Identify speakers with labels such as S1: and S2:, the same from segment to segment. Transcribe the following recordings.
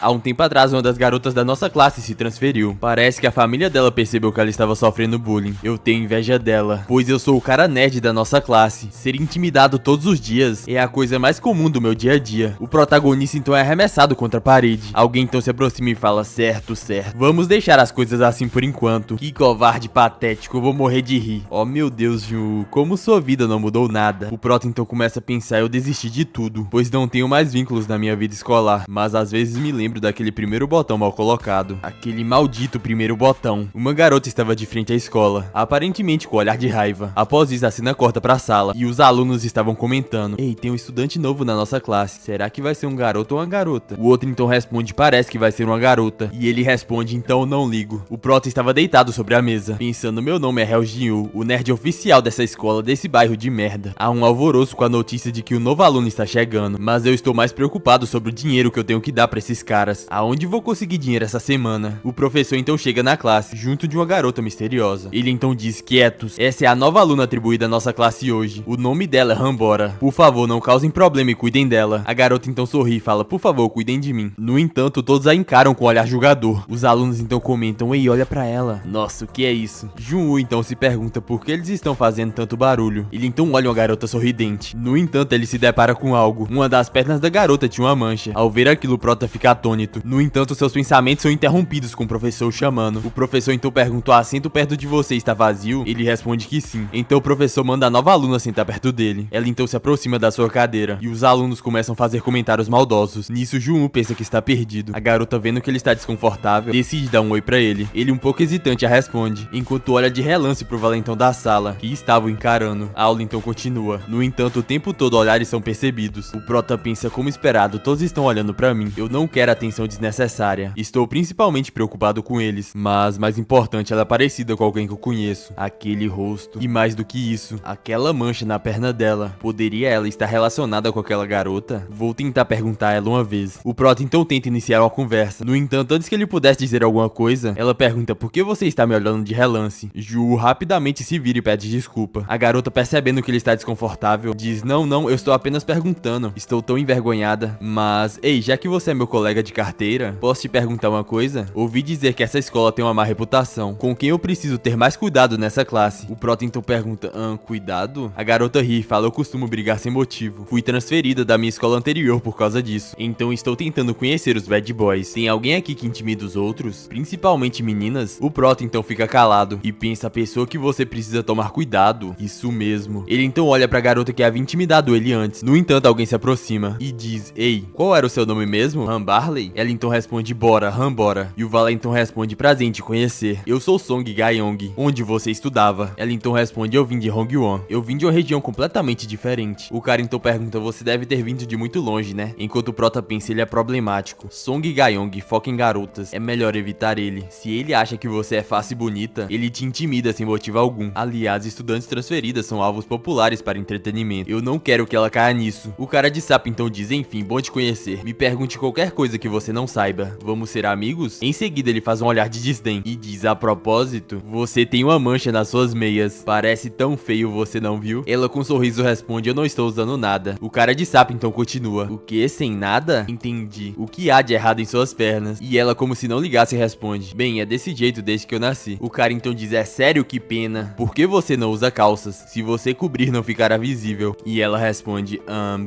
S1: Há um tempo atrás, uma das garotas da nossa classe se transferiu. Parece que a família dela percebeu que ela estava sofrendo bullying. Eu tenho inveja dela, pois eu sou o cara nerd da nossa classe. Ser intimidado todos os dias é a coisa mais comum do meu dia a dia. O protagonista então é arremessado contra a parede. Alguém então se aproxima e fala: certo, certo. Vamos deixar as coisas assim por enquanto. Que covarde patético, eu vou morrer de rir. Oh meu Deus, Ju, como sua vida não mudou nada. O prota então começa a pensar: eu desisti de tudo, pois não tenho mais vínculos na minha vida escolar. Mas às vezes me lembro daquele primeiro botão mal colocado. Aquele maldito primeiro botão. Uma garota estava de frente à escola, aparentemente com olhar de raiva. Após isso, a cena corta pra sala e os alunos estavam comentando: ei, tem um estudante novo na nossa classe. Será que vai ser um garoto ou uma garota? O outro então responde: parece que vai ser uma garota. E ele responde: então não ligo. O prota estava deitado sobre a mesa, pensando: meu nome é Hell Jin-woo, o nerd oficial dessa escola, desse bairro de merda. Há um alvoroço com a notícia de que o novo aluno está chegando, mas eu estou mais preocupado sobre o dinheiro que eu tenho que dar pra esses caras. Aonde vou conseguir dinheiro essa semana? O professor então chega na classe, junto de uma garota misteriosa. Ele então diz: quietos, essa é a nova aluna atribuída à nossa classe hoje. O nome dela é Rambora. Por favor, não causem problema e cuidem dela. A garota então sorri e fala: por favor, cuidem de mim. No entanto, todos a encaram com um olhar julgador. Os alunos então comentam: ei, olha pra ela. Nossa, o que é isso? Jun-woo então se pergunta por que eles estão fazendo tanto barulho. Ele então olha uma garota sorridente. No entanto, ele se depara com algo. Uma das pernas da garota tinha uma mancha. Ao ver aquilo, o prota fica atônito. No entanto, seus pensamentos são interrompidos com o professor o chamando. O professor então pergunta: o assento perto de você está vazio? Ele responde que sim. Então o professor manda a nova aluna sentar perto dele. Ela então se aproxima da sua cadeira e os alunos começam a fazer comentários maldosos. Nisso, Jun-woo pensa que está perdido. A garota, vendo que ele está desconfortável, decide dar um oi pra ele. Ele, um pouco hesitante, a responde, enquanto olha de relance pro valentão da sala, que estavam encarando. A aula então continua. No entanto, o tempo todo olhares são percebidos. O prota pensa: como esperado, todos estão olhando pra mim. Eu não quero atenção desnecessária. Estou principalmente preocupado com eles, mas mais importante, ela é parecida com alguém que eu conheço. Aquele rosto. E mais do que isso, aquela mancha na perna dela. Poderia ela estar relacionada com aquela garota? Vou tentar perguntar a ela uma vez. O prota então tenta iniciar uma conversa. No entanto, antes que ele pudesse dizer alguma coisa, ela pergunta: por que você está me olhando de relance? Ju rapidamente se vira e pede desculpa. A garota, percebendo que ele está desconfortável, diz: não, eu estou apenas perguntando. Estou tão envergonhada. Mas, ei, já que você é meu colega de carteira, posso te perguntar uma coisa? Ouvi dizer que essa escola tem uma má reputação. Com quem eu preciso ter mais cuidado nessa classe? O prota então pergunta: cuidado? A garota ri e fala: eu costumo brigar sem motivo. Fui transferida da minha escola anterior por causa disso. Então estou tentando conhecer os bad boys. Tem alguém aqui que intimida os outros? Principalmente meninas? O prota então fica calado e pensa: a pessoa que você precisa tomar cuidado. Isso mesmo. Ele então olha pra garota que havia intimidado ele antes. No entanto, alguém se aproxima e diz: ei, qual era o seu nome mesmo? Han Barley? Ela então responde: bora, Han, bora. E o Vala então responde: prazer em te conhecer. Eu sou Song Ga-young. Onde você estudava? Ela então responde: eu vim de Hongwon. Eu vim de uma região completamente diferente. O cara então pergunta: você deve ter vindo de muito longe, né? Enquanto o prota pensa: ele é problemático. Song Ga-young foca em garotas. É melhor evitar ele. Se ele acha que você é fácil e bonita, ele te intimida sem motivo algum. Aliás, estudantes transferidas são alvos populares para entretenimento. Eu não quero que ela caia nisso. O cara de sapo então diz: enfim, bom te conhecer. Me pergunte qualquer coisa que você não saiba. Vamos ser amigos? Em seguida ele faz um olhar de desdém e diz: a propósito, você tem uma mancha nas suas meias. Parece tão feio, você não viu? Ela com um sorriso responde: eu não estou usando nada. O cara de sapo então continua: o que? Sem nada? Entendi. O que há de errado em suas pernas? E ela, como se não ligasse, responde: bem, é desse jeito desde que eu nasci. O cara então diz: é sério, que pena. Por que você não usa calças? Se você cobrir, não ficará visível. E ela responde: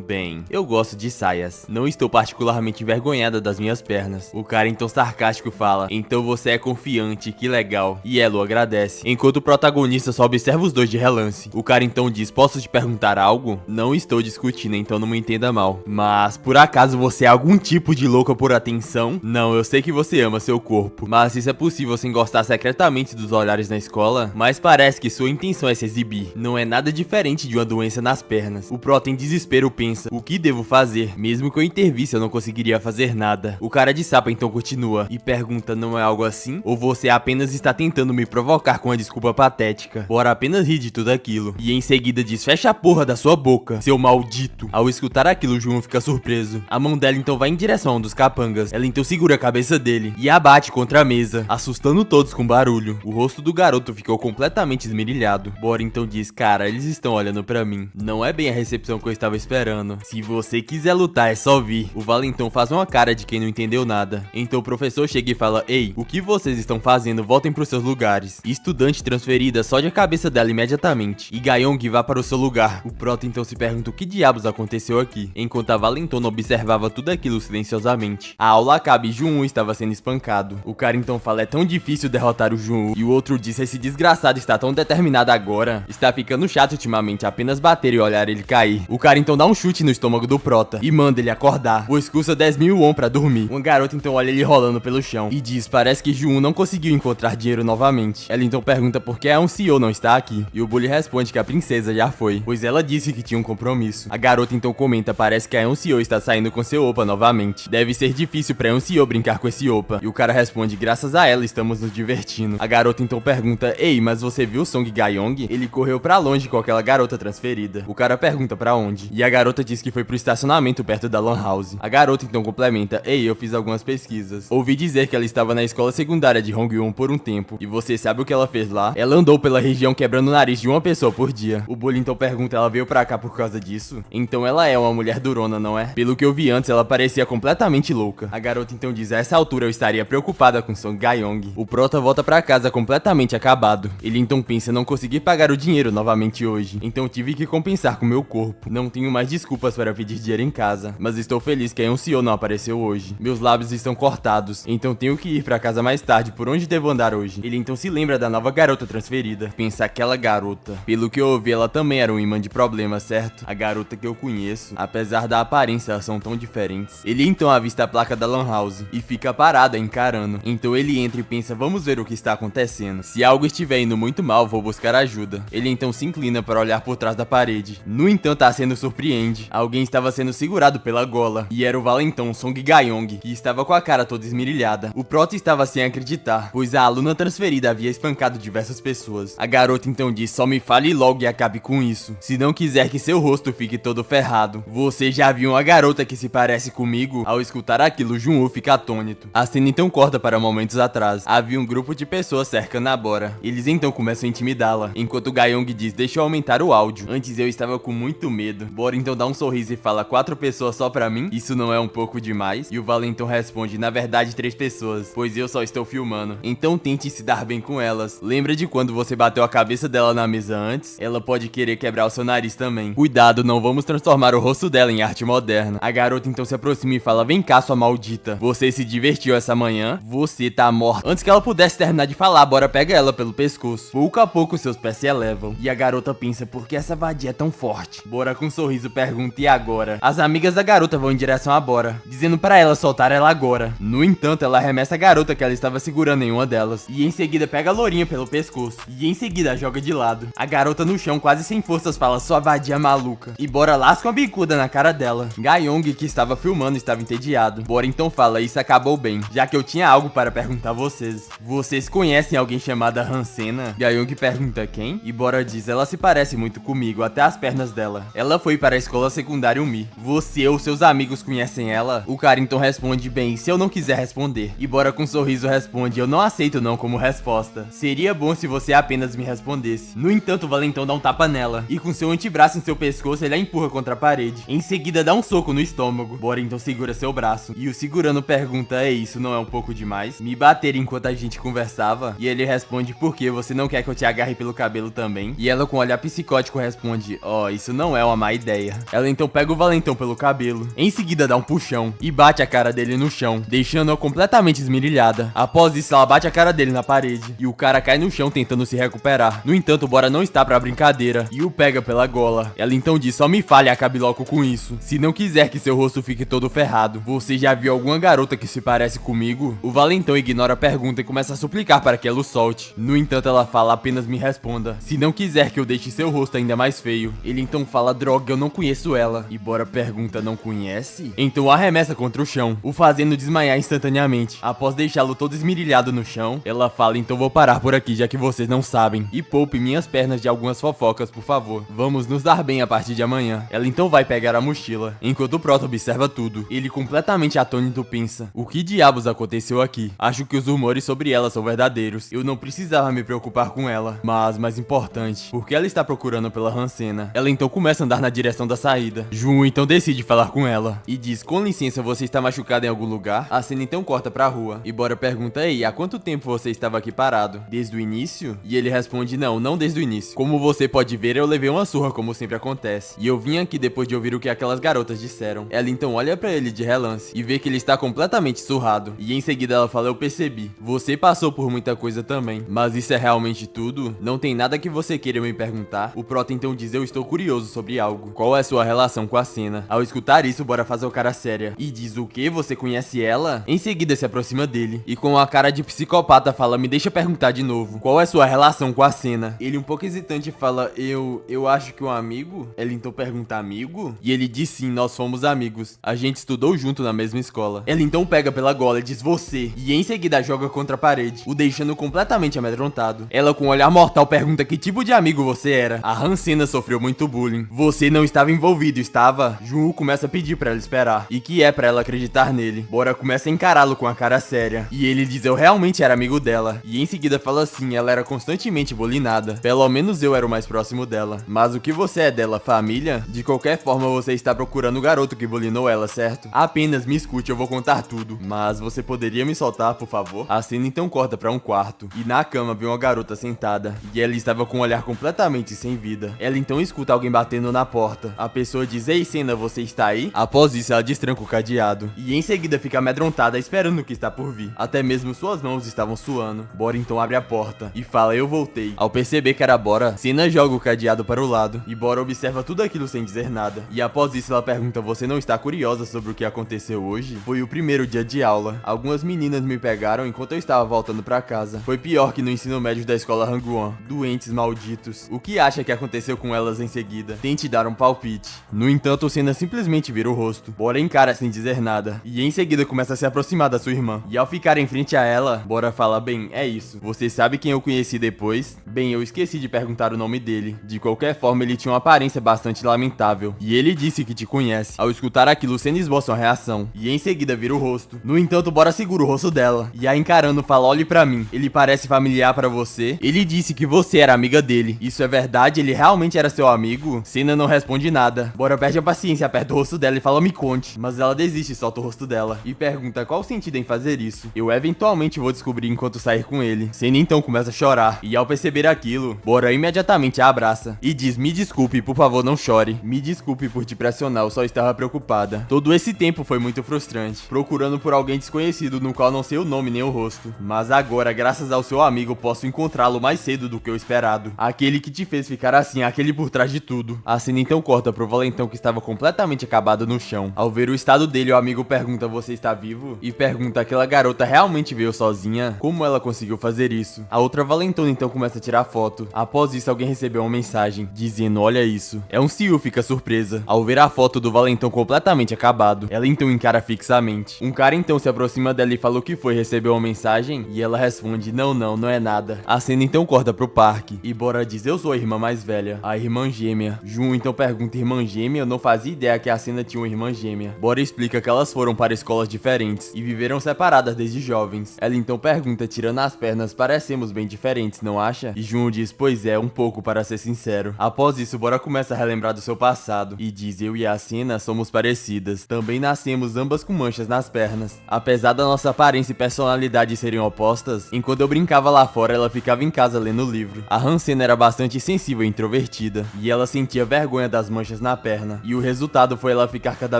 S1: bem, eu gosto de saias. Não estou particularmente envergonhada das minhas pernas. O cara então sarcástico fala: então você é confiante, que legal. E ela o agradece, enquanto o protagonista só observa os dois de relance. O cara então diz: posso te perguntar algo? Não estou discutindo, então não me entenda mal, mas por acaso você é algum tipo de louca por atenção? Não, eu sei que você ama seu corpo, mas isso é possível sem gostar secretamente dos olhares na escola? Mas parece que sua intenção é se exibir. Não é nada diferente de uma doença nas pernas. O prota em desespero pensa: o que devo fazer? Mesmo que eu intervisse, eu não conseguiria fazer nada. O cara de sapo então continua e pergunta: não é algo assim? Ou você apenas está tentando me provocar com uma desculpa patética? Bora apenas rir de tudo aquilo. E em seguida diz: fecha a porra da sua boca, seu maldito. Ao escutar aquilo, Jun fica surpreso. A mão dela então vai em direção a um dos capangas. Ela então segura a cabeça dele e abate contra a mesa, assustando todos com barulho. O rosto do garoto ficou completamente esmerilhado. Bora então diz: cara, eles estão olhando pra mim. Não é bem a recepção que eu estava esperando. Se você quiser lutar, é só vir. O valentão faz uma cara de de quem não entendeu nada. Então o professor chega e fala: ei, o que vocês estão fazendo? Voltem pros seus lugares. Estudante transferida só de a cabeça dela imediatamente. E Gayong vá para o seu lugar. O Prota então se pergunta o que diabos aconteceu aqui, enquanto a Valentona observava tudo aquilo silenciosamente. A aula acaba e Junwoo estava sendo espancado. O cara então fala: é tão difícil derrotar o Junwoo. E o outro diz: esse desgraçado está tão determinado agora. Está ficando chato ultimamente apenas bater e olhar ele cair. O cara então dá um chute no estômago do Prota e manda ele acordar, pois custa 10.000 won pra dormir. Uma garota então olha ele rolando pelo chão e diz: parece que Junwoo não conseguiu encontrar dinheiro novamente. Ela então pergunta por que a Unseo não está aqui. E o Bully responde que a princesa já foi, pois ela disse que tinha um compromisso. A garota então comenta: parece que a Unseo está saindo com seu opa novamente. Deve ser difícil pra Unseo brincar com esse opa. E o cara responde: graças a ela estamos nos divertindo. A garota então pergunta: ei, mas você viu o Song Gayong? Ele correu pra longe com aquela garota transferida. O cara pergunta pra onde? E a garota diz que foi pro estacionamento perto da Lan House. A garota então complementa: ei, eu fiz algumas pesquisas. Ouvi dizer que ela estava na escola secundária de Hongwon por um tempo. E você sabe o que ela fez lá? Ela andou pela região quebrando o nariz de uma pessoa por dia. O Bully então pergunta: ela veio pra cá por causa disso? Então ela é uma mulher durona, não é? Pelo que eu vi antes, ela parecia completamente louca. A garota então diz: a essa altura eu estaria preocupada com Song Gayong. O Prota volta pra casa completamente acabado. Ele então pensa: não consegui pagar o dinheiro novamente hoje, então tive que compensar com meu corpo. Não tenho mais desculpas para pedir dinheiro em casa, mas estou feliz que a Unseo não apareceu hoje. Meus lábios estão cortados, então tenho que ir pra casa mais tarde. Por onde devo andar hoje? Ele então se lembra da nova garota transferida. Pensa: aquela garota. Pelo que eu ouvi, ela também era um imã de problemas, certo? A garota que eu conheço. Apesar da aparência, elas são tão diferentes. Ele então avista a placa da Lan House e fica parada encarando. Então ele entra e pensa: vamos ver o que está acontecendo. Se algo estiver indo muito mal, vou buscar ajuda. Ele então se inclina para olhar por trás da parede. No entanto, a cena surpreende. Alguém estava sendo segurado pela gola. E era o valentão Song Gayong, que estava com a cara toda esmerilhada. O Prota estava sem acreditar, pois a aluna transferida havia espancado diversas pessoas. A garota então diz: só me fale logo e acabe com isso. Se não quiser que seu rosto fique todo ferrado. Você já viu uma garota que se parece comigo? Ao escutar aquilo, Junwoo fica atônito. A cena então corta para momentos atrás. Havia um grupo de pessoas cercando a Bora. Eles então começam a intimidá-la, enquanto Gayong diz: deixa eu aumentar o áudio. Antes eu estava com muito medo. Bora então dá um sorriso e fala: 4 pessoas só pra mim? Isso não é um pouco demais? E o Valentão responde: na verdade 3 pessoas, pois eu só estou filmando. Então tente se dar bem com elas. Lembra de quando você bateu a cabeça dela na mesa antes? Ela pode querer quebrar o seu nariz também. Cuidado, não vamos transformar o rosto dela em arte moderna. A garota então se aproxima e fala: vem cá, sua maldita. Você se divertiu essa manhã? Você tá morta. Antes que ela pudesse terminar de falar, Bora pega ela pelo pescoço. Pouco a pouco seus pés se elevam. E a garota pensa: por que essa vadia é tão forte? Bora com um sorriso pergunta: e agora? As amigas da garota vão em direção a Bora, dizendo pra ela soltar ela agora. No entanto, ela arremessa a garota que ela estava segurando em uma delas. E em seguida pega a lourinha pelo pescoço. E em seguida joga de lado. A garota no chão, quase sem forças, fala: sua vadia maluca. E Bora lasca uma bicuda na cara dela. Gayong, que estava filmando, estava entediado. Bora então fala: isso acabou bem, já que eu tinha algo para perguntar a vocês. Vocês conhecem alguém chamada Hansena? Gayong pergunta: quem? E Bora diz: ela se parece muito comigo, até as pernas dela. Ela foi para a escola secundária Umi. Você ou seus amigos conhecem ela? O cara então responde: bem, se eu não quiser responder. E Bora com um sorriso responde: eu não aceito não como resposta. Seria bom se você apenas me respondesse. No entanto, o Valentão dá um tapa nela e com seu antebraço em seu pescoço ele a empurra contra a parede. Em seguida dá um soco no estômago. Bora então segura seu braço e o segurando pergunta: é isso não é um pouco demais? Me bater enquanto a gente conversava? E ele responde: por que você não quer que eu te agarre pelo cabelo também? E ela com um olhar psicótico responde: ó, isso não é uma má ideia. Ela então pega o Valentão pelo cabelo. Em seguida dá um puxão e bate a cara dele no chão, deixando-a completamente esmerilhada. Após isso ela bate a cara dele na parede e o cara cai no chão tentando se recuperar. No entanto, Bora não está pra brincadeira e o pega pela gola. Ela então diz: só me fale e acabe logo com isso. Se não quiser que seu rosto fique todo ferrado. Você já viu alguma garota que se parece comigo? O Valentão ignora a pergunta e começa a suplicar para que ela o solte. No entanto, ela fala: apenas me responda. Se não quiser que eu deixe seu rosto ainda mais feio. Ele então fala: droga, eu não conheço ela. E Bora pergunta: não conhece? Então arremessa contra o chão, o fazendo desmaiar instantaneamente. Após deixá-lo todo esmirilhado no chão, ela fala: então vou parar por aqui, já que vocês não sabem. E poupe minhas pernas de algumas fofocas, por favor. Vamos nos dar bem a partir de amanhã. Ela então vai pegar a mochila, enquanto o Prota observa tudo. Ele completamente atônito pensa: o que diabos aconteceu aqui? Acho que os rumores sobre ela são verdadeiros. Eu não precisava me preocupar com ela. Mas, mais importante, por que ela está procurando pela Hansena? Ela então começa a andar na direção da saída. Junwoo então decide falar com ela e diz: com licença, você está está machucada em algum lugar? A cena então corta pra rua e Bora pergunta: ei, há quanto tempo você estava aqui parado? Desde o início? E ele responde: não desde o início. Como você pode ver, eu levei uma surra, como sempre acontece. E eu vim aqui depois de ouvir o que aquelas garotas disseram. Ela então olha pra ele de relance e vê que ele está completamente surrado. E em seguida ela fala: eu percebi. Você passou por muita coisa também. Mas isso é realmente tudo? Não tem nada que você queira me perguntar? O Prota então diz: eu estou curioso sobre algo. Qual é sua relação com a cena? Ao escutar isso, Bora faz o cara séria e diz: o que? Você conhece ela? Em seguida se aproxima dele e com a cara de psicopata fala: me deixa perguntar de novo. Qual é sua relação com a cena? Ele um pouco hesitante fala: eu acho que um amigo? Ela então pergunta: amigo? E ele diz: sim, nós fomos amigos. A gente estudou junto na mesma escola. Ela então pega pela gola e diz: você. E em seguida joga contra a parede, o deixando completamente amedrontado. Ela com um olhar mortal pergunta que tipo de amigo você era. A Hansena sofreu muito bullying. Você não estava envolvido, estava? Junwoo começa a pedir pra ela esperar e que é pra ela acreditar nele. Bora começa a encará-lo com a cara séria e ele diz: eu realmente era amigo dela. E em seguida fala assim: ela era constantemente bullyingada. Pelo menos eu era o mais próximo dela. Mas o que você é dela, família? De qualquer forma você está procurando o garoto que bullyingou ela, certo? Apenas me escute, eu vou contar tudo. Mas você poderia me soltar, por favor? A cena então corta pra um quarto e na cama vê uma garota sentada e ela estava com um olhar completamente sem vida. Ela então escuta alguém batendo na porta. A pessoa diz: ei, Cena, você está aí? Após isso ela destranca o cadeado e em seguida fica amedrontada esperando o que está por vir. Até mesmo suas mãos estavam suando. Bora então abre a porta e fala: eu voltei. Ao perceber que era Bora, Cena joga o cadeado para o lado e Bora observa tudo aquilo sem dizer nada. E após isso ela pergunta: você não está curiosa sobre o que aconteceu hoje? Foi o primeiro dia de aula. Algumas meninas me pegaram enquanto eu estava voltando pra casa. Foi pior que no ensino médio da escola Hangwon. Doentes malditos. O que acha que aconteceu com elas em seguida? Tente dar um palpite. No entanto, Cena simplesmente vira o rosto. Bora encara sem dizer nada. E em seguida começa a se aproximar da sua irmã. E ao ficar em frente a ela, Bora fala: bem, é isso. Você sabe quem eu conheci depois? Bem, eu esqueci de perguntar o nome dele. De qualquer forma, ele tinha uma aparência bastante lamentável. E ele disse que te conhece. Ao escutar aquilo, Cena esboça uma reação. E em seguida vira o rosto. No entanto, Bora segura o rosto dela. E a encarando fala: olhe pra mim. Ele parece familiar pra você? Ele disse que você era amiga dele. Isso é verdade? Ele realmente era seu amigo? Cena não responde nada. Bora perde a paciência, aperta o rosto dela e fala: me conte. Mas ela desiste e solta o rosto dela. E pergunta: qual o sentido em fazer isso? Eu eventualmente vou descobrir enquanto sair com ele. Cena então começa a chorar. E ao perceber aquilo, Bora imediatamente a abraça. E diz: me desculpe, por favor não chore. Me desculpe por te pressionar, eu só estava preocupada. Todo esse tempo foi muito frustrante. Procurando por alguém desconhecido no qual não sei o nome nem o rosto. Mas agora, graças ao seu amigo, posso encontrá-lo mais cedo do que o esperado. Aquele que te fez ficar assim, aquele por trás de tudo. A cena então corta pro valentão que estava completamente acabado no chão. Ao ver o estado dele, o amigo pergunta: você está vivo? E pergunta: aquela garota realmente veio sozinha? Como ela conseguiu fazer isso? A outra valentona então começa a tirar foto. Após isso, alguém recebeu uma mensagem dizendo: olha isso. É um Siu, fica surpresa ao ver a foto do valentão completamente acabado. Ela então encara fixamente. Um cara então se aproxima dela e fala o que foi, recebeu uma mensagem? E ela responde: não é nada. A cena então corta pro parque e Bora diz: eu sou a irmã mais velha, a irmã gêmea. Jun então pergunta: irmã gêmea? Eu não fazia ideia que a cena tinha uma irmã gêmea. Bora explica que elas foram para escolas diferentes e viveram separadas desde jovens. Ela então pergunta, tirando as pernas: parecemos bem diferentes, não acha? E Jun diz: pois é, um pouco, para ser sincero. Após isso, Bora começa a relembrar do seu passado e diz: eu e a Cena somos parecidas. Também nascemos ambas com manchas nas pernas. Apesar da nossa aparência e personalidade serem opostas, enquanto eu brincava lá fora, ela ficava em casa lendo o livro. A Hansena era bastante sensível e introvertida, e ela sentia vergonha das manchas na perna. E o resultado foi ela ficar cada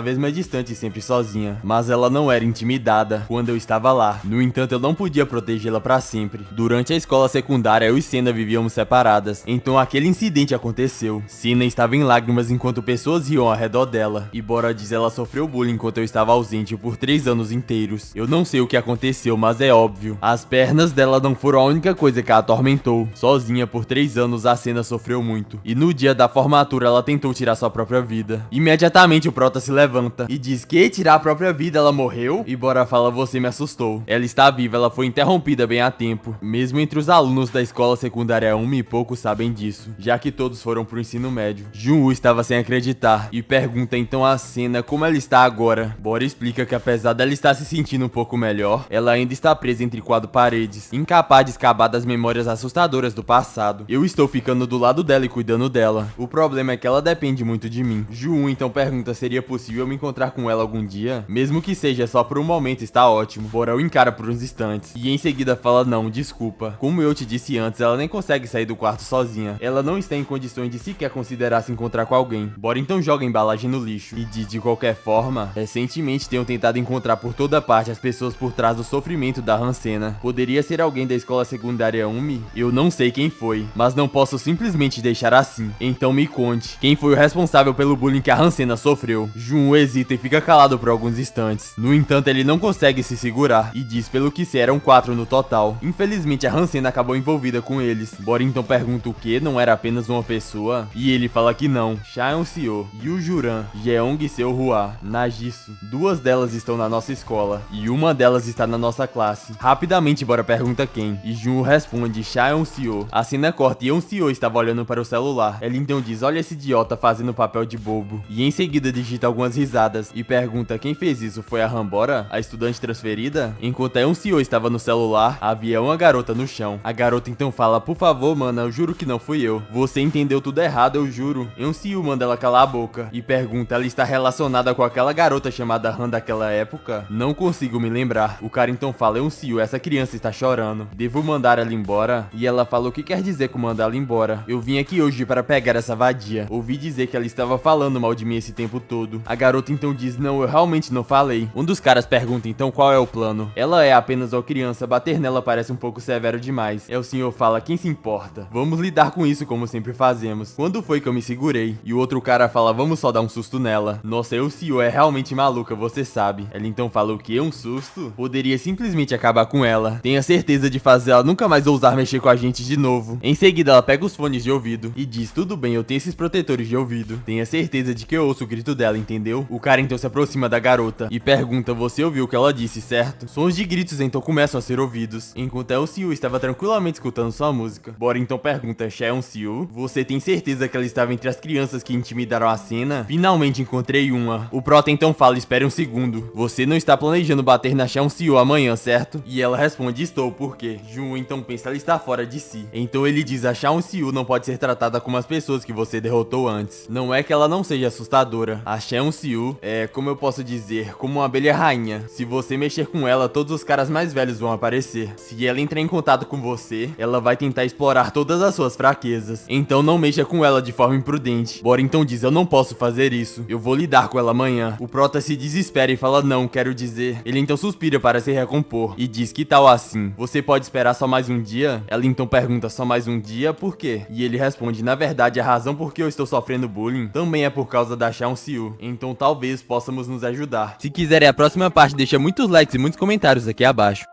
S1: vez mais distante e sempre sozinha. Mas ela não era intimidada quando eu estava lá. No entanto, eu não podia protegê-la pra sempre. Durante a escola secundária, eu e Cena vivíamos separadas. Então aquele incidente aconteceu. Cena estava em lágrimas enquanto pessoas riam ao redor dela. E Bora diz: ela sofreu bullying enquanto eu estava ausente por 3 anos inteiros. Eu não sei o que aconteceu, mas é óbvio. As pernas dela não foram a única coisa que a atormentou. Sozinha por 3 anos, a Cena sofreu muito. E no dia da formatura, ela tentou tirar sua própria vida. Imediatamente o Prota se levanta e diz: que tirar a própria vida? Ela morreu? E Bora fala: você me assustou. Ela está viva, ela foi interrompida bem a tempo. Mesmo entre os alunos da escola secundária 1 e poucos sabem disso, já que todos foram pro ensino médio. Junwoo estava sem acreditar e pergunta então a Cena como ela está agora. Bora explica que apesar dela estar se sentindo um pouco melhor, ela ainda está presa entre 4 paredes, incapaz de escapar das memórias assustadoras do passado. Eu estou ficando do lado dela e cuidando dela. O problema é que ela depende muito de mim. Junwoo então pergunta: seria possível me encontrar com ela algum dia? dia, mesmo que seja só por um momento, está ótimo. Borel encara por uns instantes e em seguida fala: não, desculpa. Como eu te disse antes, ela nem consegue sair do quarto sozinha. Ela não está em condições de sequer considerar se encontrar com alguém. Bora então joga a embalagem no lixo e diz: de qualquer forma, recentemente tenho tentado encontrar por toda parte as pessoas por trás do sofrimento da Hansena. Poderia ser alguém da escola secundária Umi? Eu não sei quem foi, mas não posso simplesmente deixar assim. Então me conte, quem foi o responsável pelo bullying que a Hansena sofreu? Jun hesita e fica calado por alguns instantes. No entanto, ele não consegue se segurar e diz: pelo que se eram 4 no total. Infelizmente, a Hansena acabou envolvida com eles. Bora então pergunta o que? Não era apenas uma pessoa? E ele fala que não. Chaeon-seo, Yu-juran, Jeong-seo Hwa, Nagisu. 2 delas estão na nossa escola e uma delas está na nossa classe. Rapidamente, Bora pergunta quem. E Jun responde: Chaeon-seo. A cena corta e Yeon-seo estava olhando para o celular. Ela então diz: olha esse idiota fazendo papel de bobo. E em seguida digita algumas risadas e pergunta: quem fez isso? Foi a Hanbora, a estudante transferida? Enquanto a Yeon-seo estava no celular, havia uma garota no chão. A garota então fala: por favor, mana, eu juro que não fui eu. Você entendeu tudo errado, eu juro. Yeon-seo manda ela calar a boca e pergunta: ela está relacionada com aquela garota chamada Han daquela época? Não consigo me lembrar. O cara então fala: Yeon-seo, essa criança está chorando. Devo mandar ela embora? E ela fala: o que quer dizer com mandar ela embora? Eu vim aqui hoje para pegar essa vadia. Ouvi dizer que ela estava falando mal de mim esse tempo todo. A garota então diz: não, eu realmente não falei. Um dos caras pergunta então qual é o plano. Ela é apenas uma criança, bater nela parece um pouco severo demais. O senhor fala: quem se importa? Vamos lidar com isso como sempre fazemos. Quando foi que eu me segurei? E o outro cara fala: vamos só dar um susto nela. Nossa, o senhor é realmente maluca, você sabe. Ela então fala: o que? Um susto? Poderia simplesmente acabar com ela. Tenha certeza de fazer ela nunca mais ousar mexer com a gente de novo. Em seguida ela pega os fones de ouvido e diz: tudo bem, eu tenho esses protetores de ouvido. Tenha certeza de que eu ouço o grito dela, entendeu? O cara então se aproxima da garota e pergunta: você ouviu o que ela disse, certo? Sons de gritos então começam a ser ouvidos, enquanto Yeon-seo estava tranquilamente escutando sua música. Bora então pergunta: Chaeon-seo, você tem certeza que ela estava entre as crianças que intimidaram a cena? Finalmente encontrei uma. O prota então fala: espere um segundo. Você não está planejando bater na Chaeon-seo amanhã, certo? E ela responde: estou, por quê? Jun então pensa: ela está fora de si. Então ele diz: a Chaeon-seo não pode ser tratada como as pessoas que você derrotou antes. Não é que ela não seja assustadora. A Chaeon-seo é, como eu posso dizer, como uma abelha rainha. Se você mexer com ela, todos os caras mais velhos vão aparecer. Se ela entrar em contato com você, ela vai tentar explorar todas as suas fraquezas. Então não mexa com ela de forma imprudente. Bora então diz: eu não posso fazer isso. Eu vou lidar com ela amanhã. O prota se desespera e fala: não, quero dizer. Ele então suspira para se recompor e diz: que tal assim? Você pode esperar só mais um dia? Ela então pergunta: só mais um dia? Por quê? E ele responde: na verdade, a razão por que eu estou sofrendo bullying também é por causa da Chaeon-seo. Então talvez possamos nos ajudar. Se quiserem a próxima parte, deixa muitos likes e muitos comentários aqui abaixo.